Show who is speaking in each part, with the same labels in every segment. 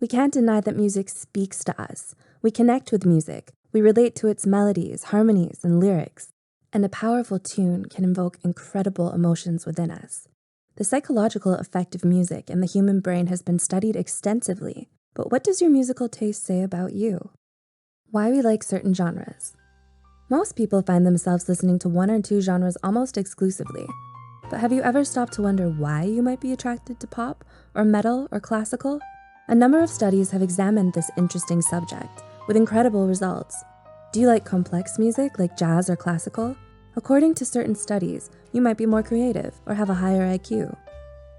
Speaker 1: We can't deny that music speaks to us. We connect with music. We relate to its melodies, harmonies, and lyrics. And a powerful tune can invoke incredible emotions within us. The psychological effect of music in the human brain has been studied extensively. But what does your musical taste say about you? Why we like certain genres. Most people find themselves listening to one or two genres almost exclusively. But have you ever stopped to wonder why you might be attracted to pop, or metal, or classical? A number of studies have examined this interesting subject, with incredible results. Do you like complex music like jazz or classical? According to certain studies, you might be more creative or have a higher IQ.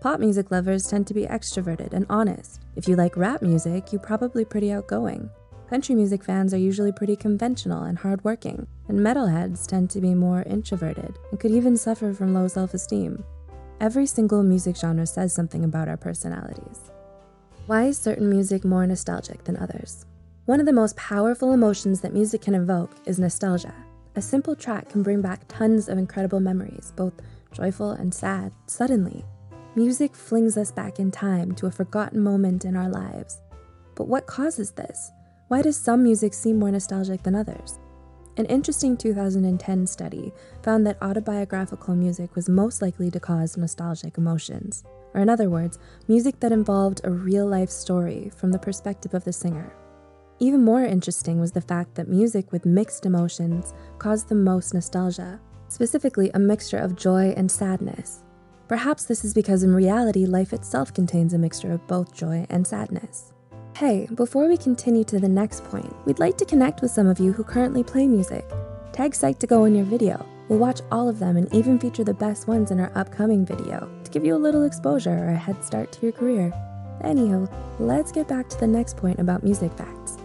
Speaker 1: Pop music lovers tend to be extroverted and honest. If you like rap music, you're probably pretty outgoing. Country music fans are usually pretty conventional and hardworking, and metalheads tend to be more introverted and could even suffer from low self-esteem. Every single music genre says something about our personalities. Why is certain music more nostalgic than others? One of the most powerful emotions that music can evoke is nostalgia. A simple track can bring back tons of incredible memories, both joyful and sad, suddenly. Music flings us back in time to a forgotten moment in our lives. But what causes this? Why does some music seem more nostalgic than others? An interesting 2010 study found that autobiographical music was most likely to cause nostalgic emotions. Or in other words, music that involved a real-life story from the perspective of the singer. Even more interesting was the fact that music with mixed emotions caused the most nostalgia, specifically a mixture of joy and sadness. Perhaps this is because in reality, life itself contains a mixture of both joy and sadness. Hey, before we continue to the next point, we'd like to connect with some of you who currently play music. Tag Psych2Go in your video. We'll watch all of them and even feature the best ones in our upcoming video to give you a little exposure or a head start to your career. Anyhow, let's get back to the next point about music facts.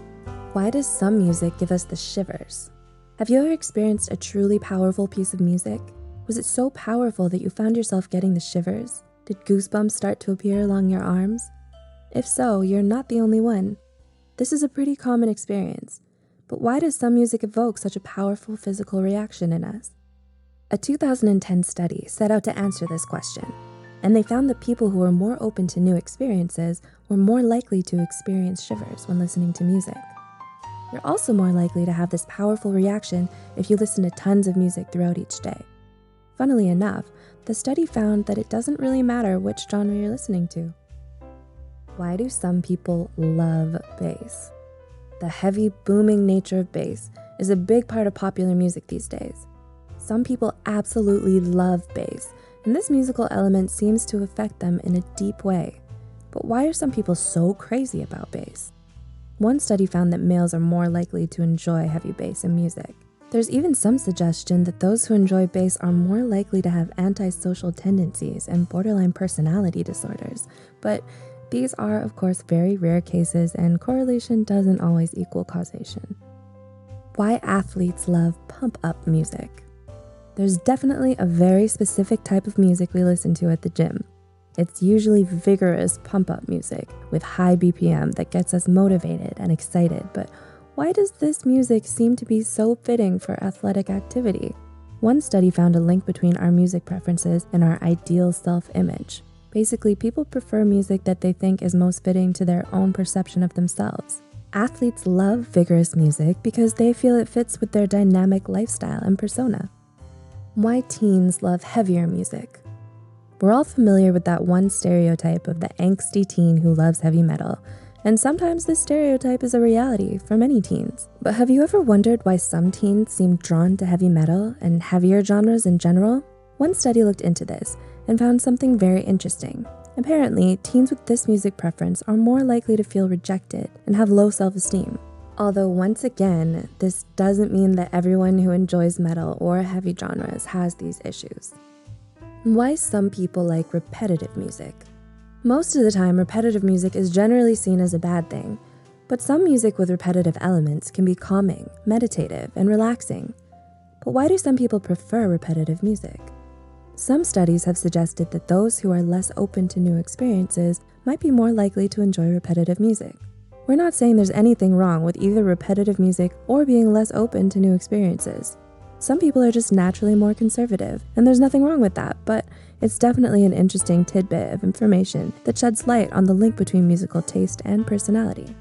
Speaker 1: Why does some music give us the shivers? Have you ever experienced a truly powerful piece of music? Was it so powerful that you found yourself getting the shivers? Did goosebumps start to appear along your arms? If so, you're not the only one. This is a pretty common experience. But why does some music evoke such a powerful physical reaction in us? A 2010 study set out to answer this question, and they found that people who were more open to new experiences were more likely to experience shivers when listening to music. You're also more likely to have this powerful reaction if you listen to tons of music throughout each day. Funnily enough, the study found that it doesn't really matter which genre you're listening to. Why do some people love bass? The heavy, booming nature of bass is a big part of popular music these days. Some people absolutely love bass, and this musical element seems to affect them in a deep way. But why are some people so crazy about bass? One study found that males are more likely to enjoy heavy bass in music. There's even some suggestion that those who enjoy bass are more likely to have antisocial tendencies and borderline personality disorders, but these are, of course, very rare cases, and correlation doesn't always equal causation. Why athletes love pump-up music? There's definitely a very specific type of music we listen to at the gym. It's usually vigorous pump-up music with high BPM that gets us motivated and excited, but why does this music seem to be so fitting for athletic activity? One study found a link between our music preferences and our ideal self-image. Basically, people prefer music that they think is most fitting to their own perception of themselves. Athletes love vigorous music because they feel it fits with their dynamic lifestyle and persona. Why teens love heavier music? We're all familiar with that one stereotype of the angsty teen who loves heavy metal, and sometimes this stereotype is a reality for many teens. But have you ever wondered why some teens seem drawn to heavy metal and heavier genres in general? One study looked into this and found something very interesting. Apparently, teens with this music preference are more likely to feel rejected and have low self-esteem. Although once again, this doesn't mean that everyone who enjoys metal or heavy genres has these issues. Why some people like repetitive music? Most of the time, repetitive music is generally seen as a bad thing, but some music with repetitive elements can be calming, meditative, and relaxing. But why do some people prefer repetitive music? Some studies have suggested that those who are less open to new experiences might be more likely to enjoy repetitive music. We're not saying there's anything wrong with either repetitive music or being less open to new experiences. Some people are just naturally more conservative, and there's nothing wrong with that, but it's definitely an interesting tidbit of information that sheds light on the link between musical taste and personality.